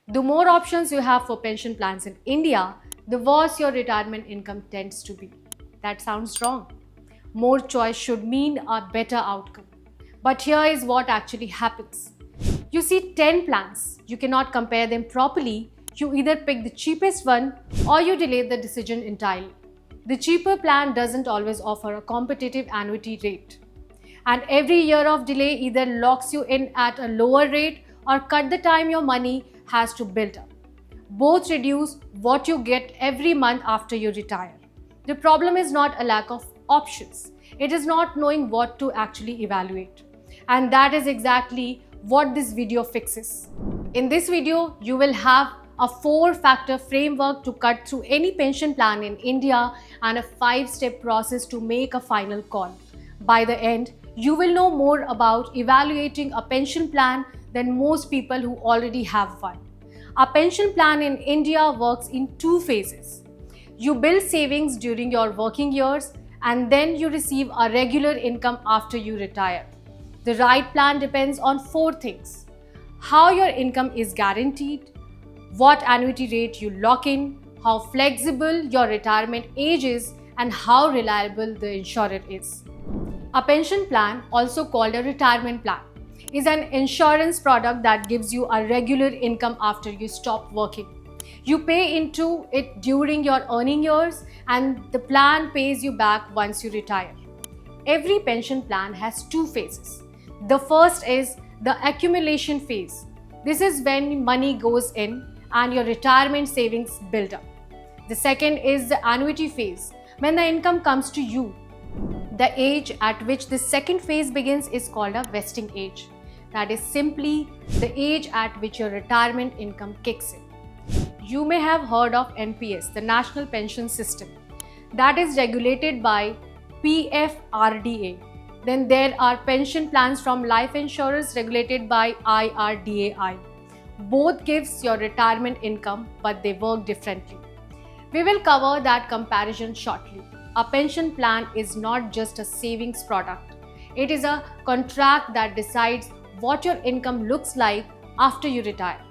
The more options you have for pension plans in India, the worse your retirement income tends to be. That sounds wrong. More choice should mean a better outcome. But here is what actually happens. You see 10 plans, you cannot compare them properly, you either pick the cheapest one or you delay the decision entirely. The cheaper plan doesn't always offer a competitive annuity rate. And every year of delay either locks you in at a lower rate or cut the time your money has to build up. Both reduce what you get every month after you retire. The problem is not a lack of options. It is not knowing what to actually evaluate. And that is exactly what this video fixes. In this video, you will have a 4-factor framework to cut through any pension plan in India and a 5-step process to make a final call. By the end, you will know more about evaluating a pension plan than most people who already have one. A pension plan in India works in 2 phases. You build savings during your working years and then you receive a regular income after you retire. The right plan depends on 4 things: how your income is guaranteed, what annuity rate you lock in, how flexible your retirement age is, and how reliable the insurer is. A pension plan, also called a retirement plan, is an insurance product that gives you a regular income after you stop working. You pay into it during your earning years and the plan pays you back once you retire. Every pension plan has 2 phases. The first is the accumulation phase. This is when money goes in and your retirement savings build up. The second is the annuity phase, when the income comes to you. The age at which this second phase begins is called a vesting age. That is simply the age at which your retirement income kicks in. You may have heard of NPS, the National Pension System, that is regulated by PFRDA. Then there are pension plans from life insurers regulated by IRDAI. Both gives your retirement income, but they work differently. We will cover that comparison shortly. A pension plan is not just a savings product. It is a contract that decides what your income looks like after you retire.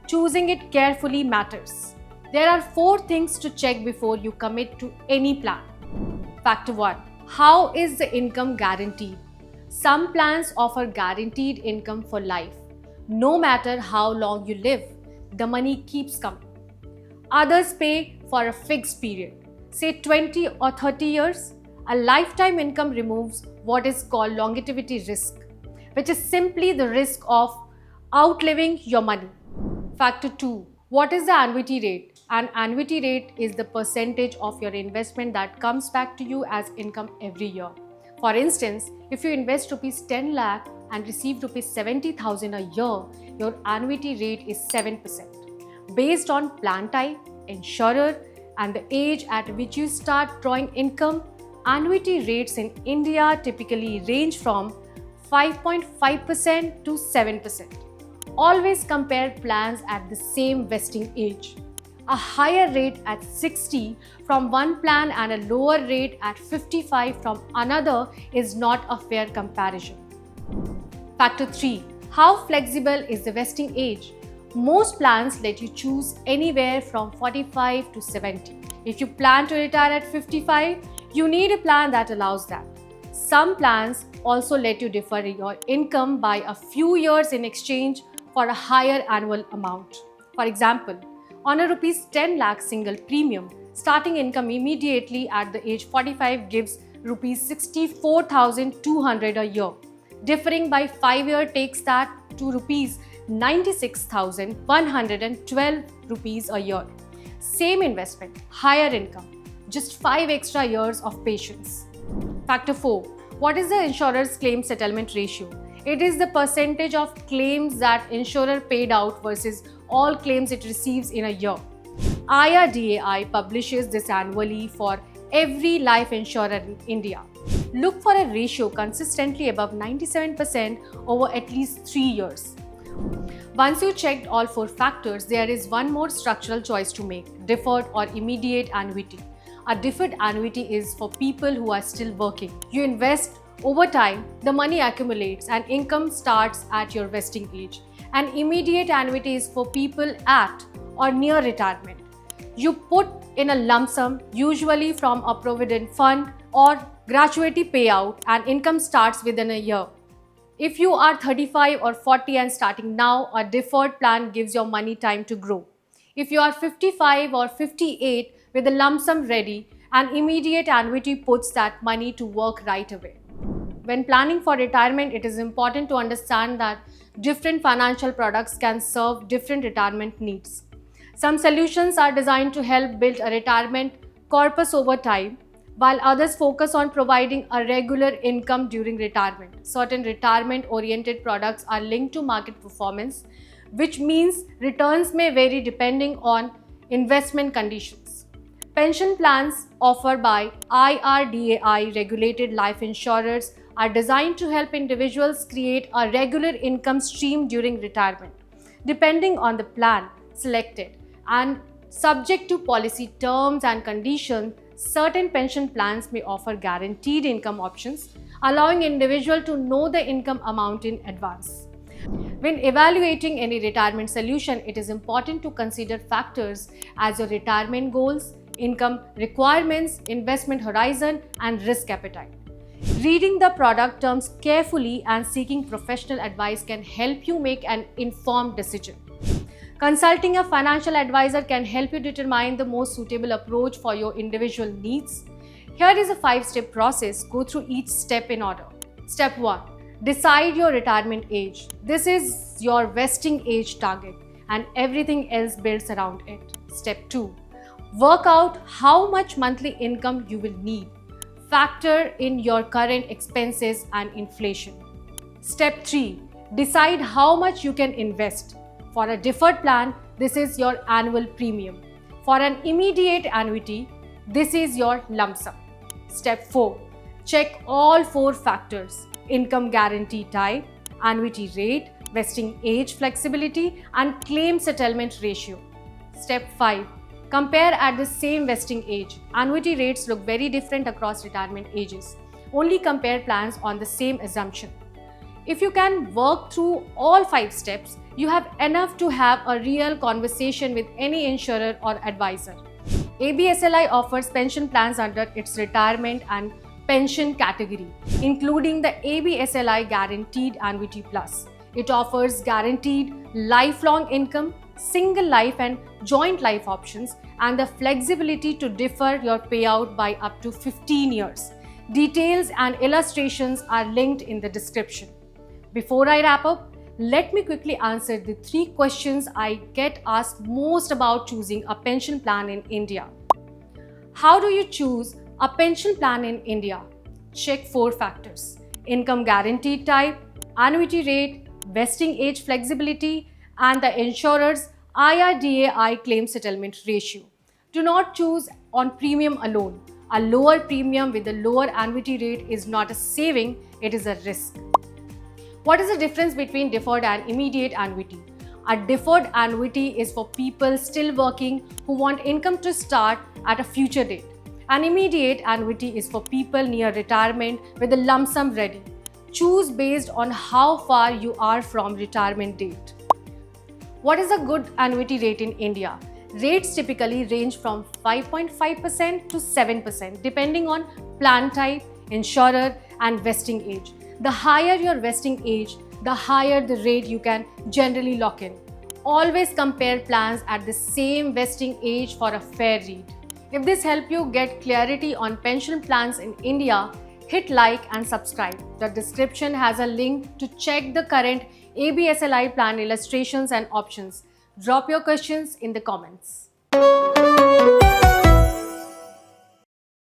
Choosing it carefully matters. There are 4 things to check before you commit to any plan. Factor 1. How is the income guaranteed? Some plans offer guaranteed income for life. No matter how long you live, the money keeps coming. Others pay for a fixed period, say 20 or 30 years. A lifetime income removes what is called longevity risk, which is simply the risk of outliving your money. Factor 2. What is the annuity rate? An annuity rate is the percentage of your investment that comes back to you as income every year. For instance, if you invest rupees 10 lakh and receive rupees 70,000 a year, your annuity rate is 7%. Based on plan type, insurer, and the age at which you start drawing income, annuity rates in India typically range from 5.5% to 7%. Always compare plans at the same vesting age. A higher rate at 60 from one plan and a lower rate at 55 from another is not a fair comparison. Factor 3. How flexible is the vesting age? Most plans let you choose anywhere from 45 to 70. If you plan to retire at 55, you need a plan that allows that. Some plans also let you defer your income by a few years in exchange for a higher annual amount. For example, on a rupees 10 lakh single premium, starting income immediately at the age 45 gives rupees 64,200 a year. Differing by 5 years takes that to rupees 96,112 rupees a year. Same investment, higher income, just 5 extra years of patience. Factor 4. What is the insurer's claim settlement ratio? It is the percentage of claims that insurer paid out versus all claims it receives in a year. IRDAI publishes this annually for every life insurer in India. Look for a ratio consistently above 97% over at least 3 years. Once you checked all 4 factors, there is one more structural choice to make: deferred or immediate annuity. A deferred annuity is for people who are still working. You invest over time, the money accumulates and income starts at your vesting age. An immediate annuity is for people at or near retirement. You put in a lump sum, usually from a provident fund or gratuity payout, and income starts within a year. If you are 35 or 40 and starting now, a deferred plan gives your money time to grow. If you are 55 or 58 with a lump sum ready, an immediate annuity puts that money to work right away. When planning for retirement, it is important to understand that different financial products can serve different retirement needs. Some solutions are designed to help build a retirement corpus over time, while others focus on providing a regular income during retirement. Certain retirement-oriented products are linked to market performance, which means returns may vary depending on investment conditions. Pension plans offered by IRDAI regulated life insurers are designed to help individuals create a regular income stream during retirement. Depending on the plan selected and subject to policy terms and conditions, certain pension plans may offer guaranteed income options, allowing individuals to know the income amount in advance. When evaluating any retirement solution, it is important to consider factors as your retirement goals, income requirements, investment horizon, and risk appetite. Reading the product terms carefully and seeking professional advice can help you make an informed decision. Consulting a financial advisor can help you determine the most suitable approach for your individual needs. Here is a 5-step process. Go through each step in order. Step 1. Decide your retirement age. This is your vesting age target, and everything else builds around it. Step 2. Work out how much monthly income you will need. Factor in your current expenses and inflation. Step 3. Decide how much you can invest. For a deferred plan, this is your annual premium. For an immediate annuity, this is your lump sum. Step 4. Check all 4 factors: income guarantee type, annuity rate, vesting age flexibility, and claim settlement ratio. Step 5. Compare at the same vesting age. Annuity rates look very different across retirement ages. Only compare plans on the same assumption. If you can work through all 5 steps, you have enough to have a real conversation with any insurer or advisor. ABSLI offers pension plans under its retirement and pension category, including the ABSLI Guaranteed Annuity Plus. It offers guaranteed lifelong income, single life and joint life options, and the flexibility to defer your payout by up to 15 years. Details and illustrations are linked in the description. Before I wrap up, let me quickly answer the 3 questions I get asked most about choosing a pension plan in India. How do you choose a pension plan in India? Check 4 factors: income guarantee type, annuity rate, vesting age flexibility, and the insurer's IRDAI claim settlement ratio. Do not choose on premium alone. A lower premium with a lower annuity rate is not a saving, it is a risk. What is the difference between deferred and immediate annuity? A deferred annuity is for people still working who want income to start at a future date. An immediate annuity is for people near retirement with a lump sum ready. Choose based on how far you are from retirement date. What is a good annuity rate in India? Rates typically range from 5.5% to 7% depending on plan type, insurer, and vesting age. The higher your vesting age, the higher the rate you can generally lock in. Always compare plans at the same vesting age for a fair read. If this helped you get clarity on pension plans in India, hit like and subscribe. The description has a link to check the current ABSLI plan illustrations and options. Drop your questions in the comments.